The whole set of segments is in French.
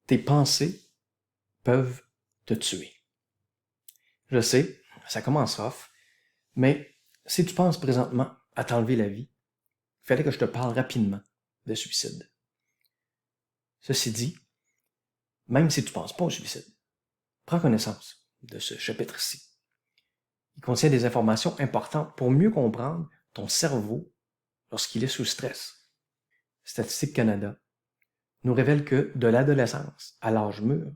tes pensées peuvent te tuer. Je sais, ça commence rough, mais si tu penses présentement à t'enlever la vie, il fallait que je te parle rapidement de suicide. Ceci dit, même si tu ne penses pas au suicide, prends connaissance de ce chapitre-ci. Il contient des informations importantes pour mieux comprendre ton cerveau lorsqu'il est sous stress. Statistique Canada nous révèle que de l'adolescence à l'âge mûr,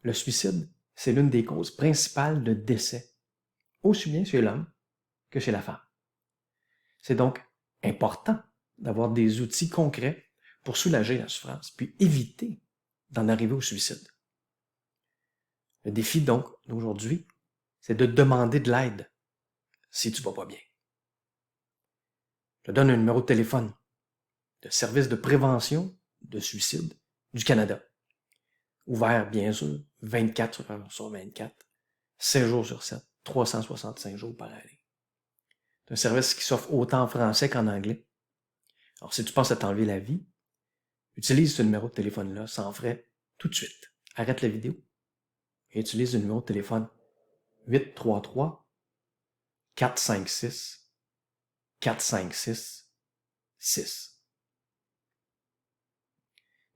le suicide, c'est l'une des causes principales de décès, aussi bien chez l'homme que chez la femme. C'est donc important d'avoir des outils concrets pour soulager la souffrance, puis éviter d'en arriver au suicide. Le défi donc d'aujourd'hui, c'est de demander de l'aide si tu ne vas pas bien. Je te donne un numéro de téléphone de service de prévention de suicide du Canada. Ouvert, bien sûr, 24 heures sur 24, 7 jours sur 7, 365 jours par année. C'est un service qui s'offre autant en français qu'en anglais. Alors, si tu penses à t'enlever la vie, utilise ce numéro de téléphone-là sans frais tout de suite. Arrête la vidéo et utilise le numéro de téléphone 833 456 456 6.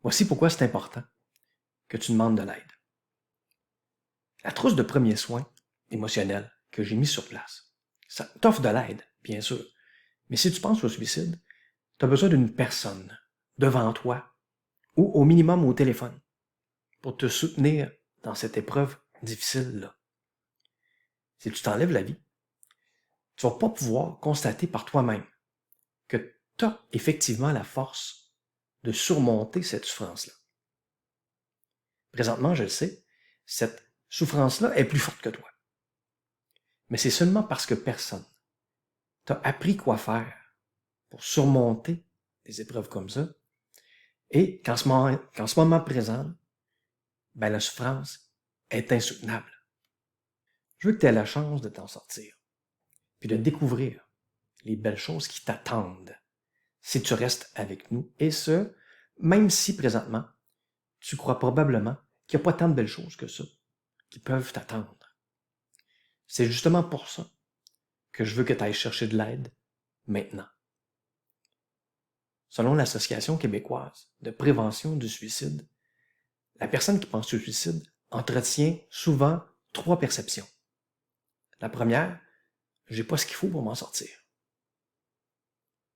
Voici pourquoi c'est important que tu demandes de l'aide. La trousse de premiers soins émotionnels que j'ai mis sur place, ça t'offre de l'aide, bien sûr. Mais si tu penses au suicide, tu as besoin d'une personne devant toi ou au minimum au téléphone pour te soutenir dans cette épreuve difficile-là. Si tu t'enlèves la vie, tu ne vas pas pouvoir constater par toi-même que tu as effectivement la force de surmonter cette souffrance-là. Présentement, je le sais, cette souffrance-là est plus forte que toi. Mais c'est seulement parce que personne t'a appris quoi faire pour surmonter des épreuves comme ça et qu'en ce moment présent, la souffrance est insoutenable. Je veux que tu aies la chance de t'en sortir, puis de découvrir les belles choses qui t'attendent si tu restes avec nous, et ce, même si présentement, tu crois probablement qu'il n'y a pas tant de belles choses que ça qui peuvent t'attendre. C'est justement pour ça que je veux que tu ailles chercher de l'aide maintenant. Selon l'Association québécoise de prévention du suicide, la personne qui pense au suicide entretient souvent 3 perceptions. La première, j'ai pas ce qu'il faut pour m'en sortir.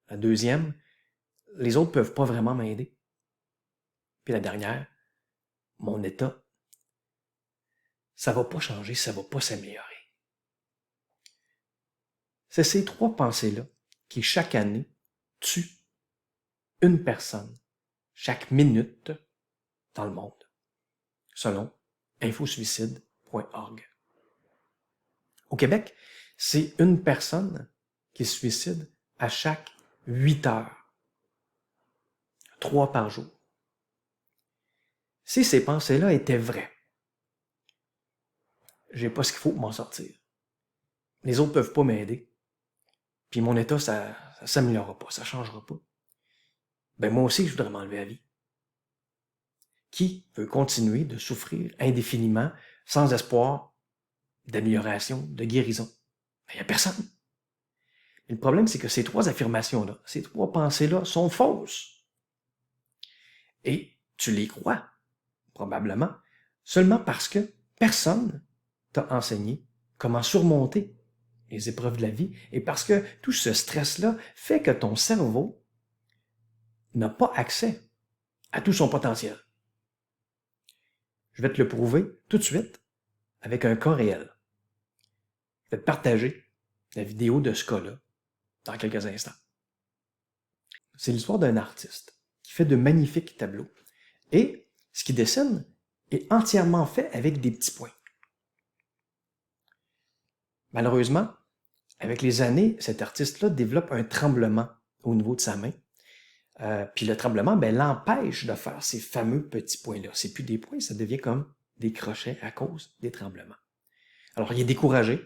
La deuxième, les autres peuvent pas vraiment m'aider. Puis la dernière, mon état, ça va pas changer, ça va pas s'améliorer. C'est ces 3 pensées-là qui, chaque année, tuent une personne chaque minute dans le monde, selon infosuicide.org. Au Québec, c'est une personne qui se suicide à chaque 8 heures. 3 par jour. Si ces pensées-là étaient vraies, j'ai pas ce qu'il faut pour m'en sortir. Les autres peuvent pas m'aider. Puis mon état, ça s'améliorera pas, ça changera pas. Moi aussi, je voudrais m'enlever la vie. Qui veut continuer de souffrir indéfiniment sans espoir d'amélioration, de guérison? Il n'y a personne. Et le problème, c'est que ces 3 affirmations-là, ces 3 pensées-là sont fausses. Et tu les crois, probablement, seulement parce que personne t'a enseigné comment surmonter les épreuves de la vie et parce que tout ce stress-là fait que ton cerveau n'a pas accès à tout son potentiel. Je vais te le prouver tout de suite avec un cas réel. Je vais te partager la vidéo de ce cas-là dans quelques instants. C'est l'histoire d'un artiste qui fait de magnifiques tableaux. Et ce qu'il dessine est entièrement fait avec des petits points. Malheureusement, avec les années, cet artiste-là développe un tremblement au niveau de sa main. Puis le tremblement, l'empêche de faire ces fameux petits points-là. C'est plus des points, ça devient comme des crochets à cause des tremblements. Alors, il est découragé,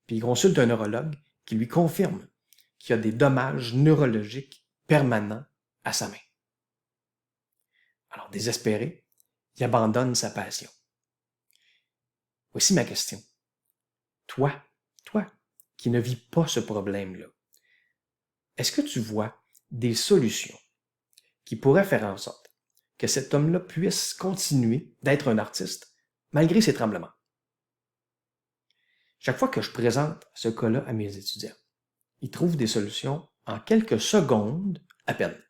puis il consulte un neurologue qui lui confirme qu'il y a des dommages neurologiques permanents à sa main. Alors, désespéré, il abandonne sa passion. Voici ma question. Toi qui ne vis pas ce problème-là, est-ce que tu vois des solutions qui pourraient faire en sorte que cet homme-là puisse continuer d'être un artiste malgré ses tremblements? Chaque fois que je présente ce cas-là à mes étudiants, ils trouvent des solutions en quelques secondes à peine.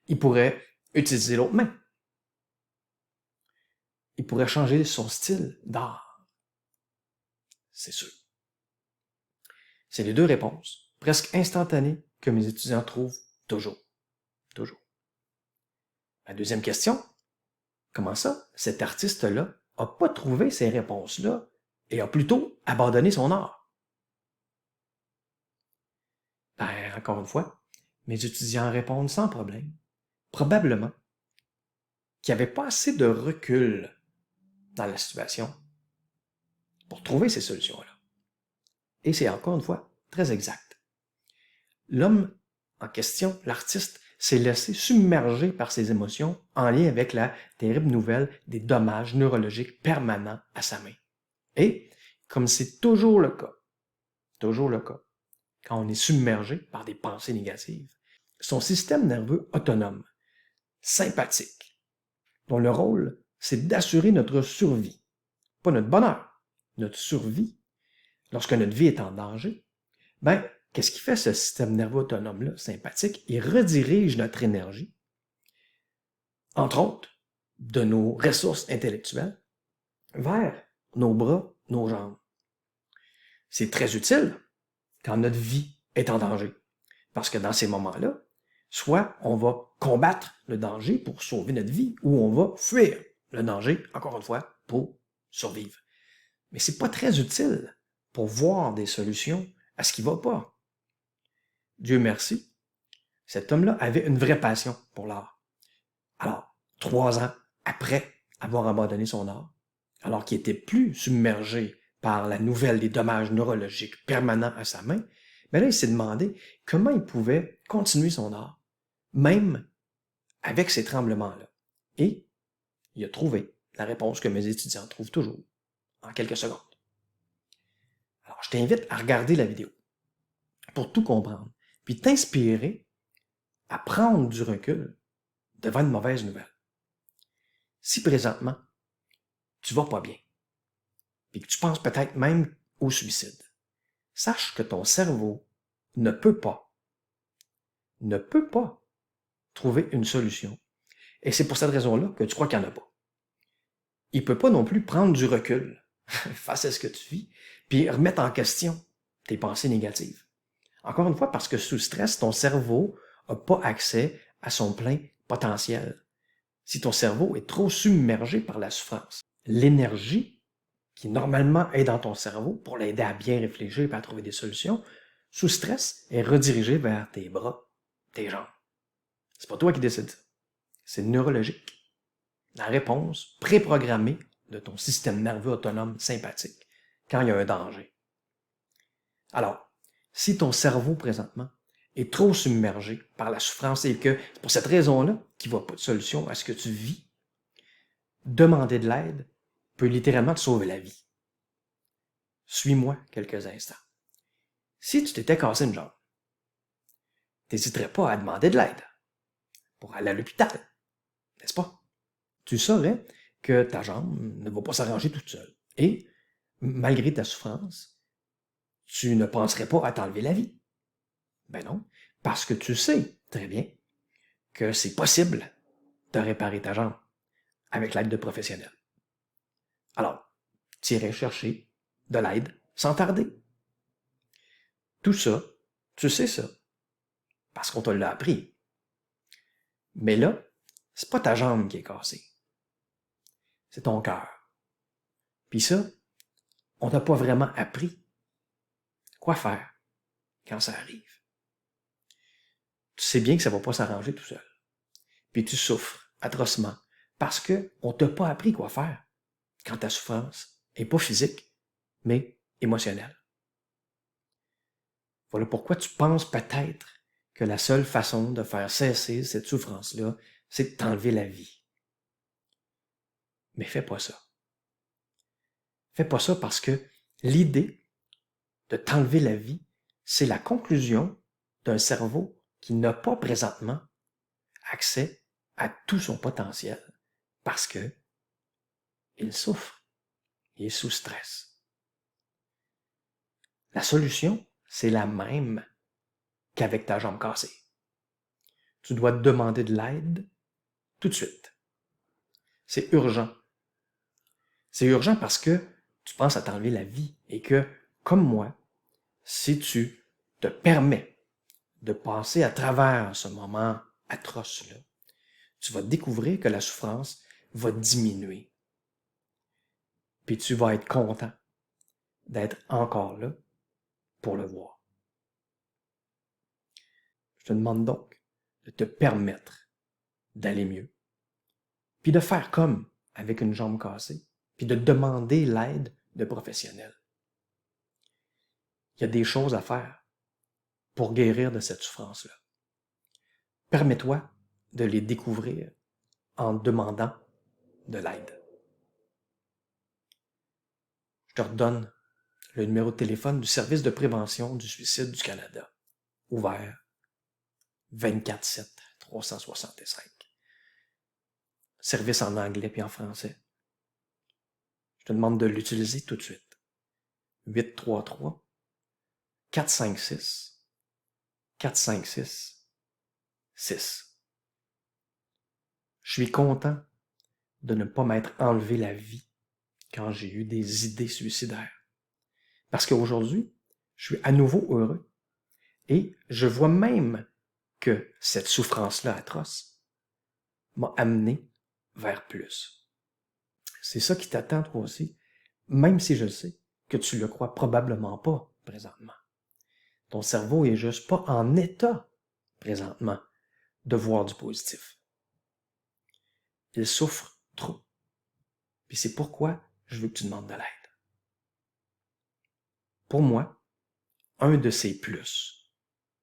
Ils pourraient utiliser l'autre main. Il pourrait changer son style d'art. C'est sûr. C'est les deux réponses, presque instantanées, que mes étudiants trouvent toujours. Toujours. Ma deuxième question, comment ça, cet artiste-là n'a pas trouvé ces réponses-là et a plutôt abandonné son art? Ben, encore une fois, mes étudiants répondent sans problème. Probablement qu'il n'y avait pas assez de recul dans la situation pour trouver ces solutions-là. Et c'est encore une fois très exact. L'homme en question, l'artiste, s'est laissé submerger par ses émotions en lien avec la terrible nouvelle des dommages neurologiques permanents à sa main. Et, comme c'est toujours le cas, quand on est submergé par des pensées négatives, son système nerveux autonome, sympathique, dont le rôle, c'est d'assurer notre survie, pas notre bonheur, notre survie, lorsque notre vie est en danger, ben, qu'est-ce qui fait ce système nerveux autonome-là, sympathique? Il redirige notre énergie, entre autres, de nos ressources intellectuelles, vers nos bras, nos jambes. C'est très utile quand notre vie est en danger, parce que dans ces moments-là, soit on va combattre le danger pour sauver notre vie, ou on va fuir le danger, encore une fois, pour survivre. Mais c'est pas très utile pour voir des solutions à ce qui va pas. Dieu merci, cet homme-là avait une vraie passion pour l'art. Alors, 3 ans après avoir abandonné son art, alors qu'il était plus submergé par la nouvelle des dommages neurologiques permanents à sa main, mais là, il s'est demandé comment il pouvait continuer son art, même avec ces tremblements-là. Et il a trouvé la réponse que mes étudiants trouvent toujours, en quelques secondes. Alors, je t'invite à regarder la vidéo pour tout comprendre, puis t'inspirer à prendre du recul devant une mauvaise nouvelle. Si présentement, tu vas pas bien, puis que tu penses peut-être même au suicide, sache que ton cerveau ne peut pas trouver une solution. Et c'est pour cette raison-là que tu crois qu'il n'y en a pas. Il peut pas non plus prendre du recul face à ce que tu vis, puis remettre en question tes pensées négatives. Encore une fois, parce que sous stress, ton cerveau n'a pas accès à son plein potentiel. Si ton cerveau est trop submergé par la souffrance, l'énergie qui normalement est dans ton cerveau pour l'aider à bien réfléchir et à trouver des solutions, sous stress, est redirigée vers tes bras, tes jambes. C'est pas toi qui décides ça. C'est neurologique. La réponse préprogrammée de ton système nerveux autonome sympathique quand il y a un danger. Alors, si ton cerveau présentement est trop submergé par la souffrance et que c'est pour cette raison-là qu'il ne voit pas de solution à ce que tu vis, demander de l'aide peut littéralement te sauver la vie. Suis-moi quelques instants. Si tu t'étais cassé une jambe, t'hésiterais pas à demander de l'aide pour aller à l'hôpital, n'est-ce pas? Tu saurais que ta jambe ne va pas s'arranger toute seule. Et, malgré ta souffrance, tu ne penserais pas à t'enlever la vie. Ben non, parce que tu sais très bien que c'est possible de réparer ta jambe avec l'aide de professionnels. Alors, tu irais chercher de l'aide sans tarder. Tout ça, tu sais ça, parce qu'on te l'a appris. Mais là, c'est pas ta jambe qui est cassée. C'est ton cœur. Puis ça, on t'a pas vraiment appris quoi faire quand ça arrive. Tu sais bien que ça va pas s'arranger tout seul. Puis tu souffres atrocement parce que on t'a pas appris quoi faire quand ta souffrance est pas physique, mais émotionnelle. Voilà pourquoi tu penses peut-être que la seule façon de faire cesser cette souffrance-là, c'est de t'enlever la vie. Mais fais pas ça. Fais pas ça parce que l'idée de t'enlever la vie, c'est la conclusion d'un cerveau qui n'a pas présentement accès à tout son potentiel parce que il souffre, il est sous stress. La solution, c'est la même qu'avec ta jambe cassée. Tu dois te demander de l'aide tout de suite. C'est urgent. C'est urgent parce que tu penses à t'enlever la vie et que, comme moi, si tu te permets de passer à travers ce moment atroce-là, tu vas découvrir que la souffrance va diminuer. Puis tu vas être content d'être encore là pour le voir. Je te demande donc de te permettre d'aller mieux, puis de faire comme avec une jambe cassée, puis de demander l'aide de professionnels. Il y a des choses à faire pour guérir de cette souffrance-là. Permets-toi de les découvrir en demandant de l'aide. Je te redonne le numéro de téléphone du Service de prévention du suicide du Canada, ouvert 24/7, 365. Service en anglais puis en français. Je te demande de l'utiliser tout de suite. 833-456-456-6. Je suis content de ne pas m'être enlevé la vie quand j'ai eu des idées suicidaires. Parce qu'aujourd'hui, je suis à nouveau heureux. Et je vois même que cette souffrance-là atroce m'a amené vers plus. C'est ça qui t'attend toi aussi, même si je sais que tu le crois probablement pas présentement. Ton cerveau est juste pas en état présentement de voir du positif. Il souffre trop. Puis c'est pourquoi je veux que tu demandes de l'aide. Pour moi, un de ces plus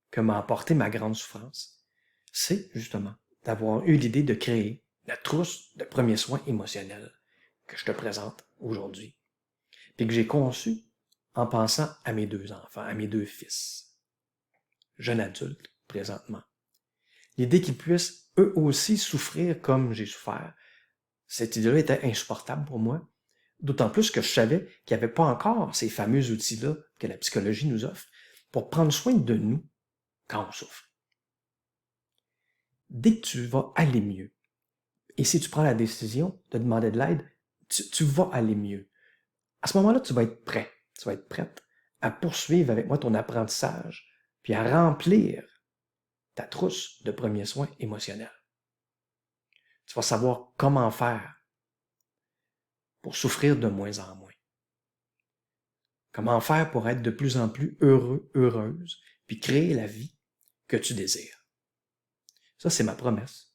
que m'a apporté ma grande souffrance, c'est justement d'avoir eu l'idée de créer la trousse de premiers soins émotionnels que je te présente aujourd'hui, puis que j'ai conçue en pensant à mes 2 enfants, à mes 2 fils, jeunes adultes présentement. L'idée qu'ils puissent eux aussi souffrir comme j'ai souffert, cette idée-là était insupportable pour moi, d'autant plus que je savais qu'il n'y avait pas encore ces fameux outils-là que la psychologie nous offre pour prendre soin de nous quand on souffre. Dès que tu vas aller mieux, et si tu prends la décision de demander de l'aide, tu vas aller mieux. À ce moment-là, tu vas être prêt, tu vas être prête à poursuivre avec moi ton apprentissage, puis à remplir ta trousse de premiers soins émotionnels. Tu vas savoir comment faire pour souffrir de moins en moins. Comment faire pour être de plus en plus heureux, heureuse, puis créer la vie que tu désires. Ça, c'est ma promesse.